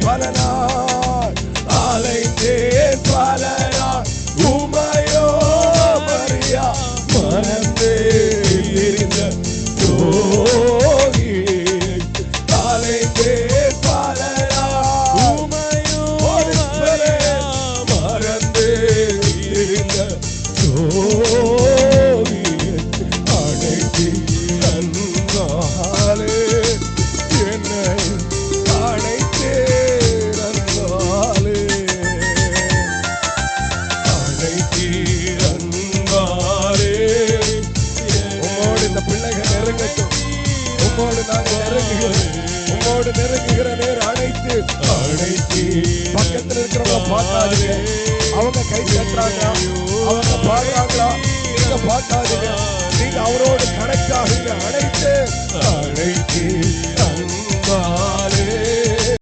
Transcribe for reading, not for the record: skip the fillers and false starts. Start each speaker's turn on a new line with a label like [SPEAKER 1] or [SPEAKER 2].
[SPEAKER 1] பல நாள் அலைந்தேன் பல நாள் உமையோ மரியா மறந்தே இருந்த யோகி அலைந்தேன் பல நாள் உமையோ மறந்தே இருந்த யோகி அழைத்தி அன்பாலே என்னை அழைத்தே அன்பாலே அழைத்தி அன்பாலே. உம்மோடு இந்த பிள்ளைகள் நெருங்கட்டும், உம்மோடு நாங்கள் நெருங்குகிறோம், உம்மோடு நெருங்குகிற நேர் அழைத்து அழைத்தி. பக்கத்தில் இருக்கிறவங்க பார்க்காதீங்க, அவங்க கை தட்டுறாங்களா, அவங்க பாடுறாங்களா, நீங்க பார்க்காதீங்க, நீங்க அவரோடு கனெக்ட் ஆகுங்க. அழைத்து அழைத்து அன்பாலே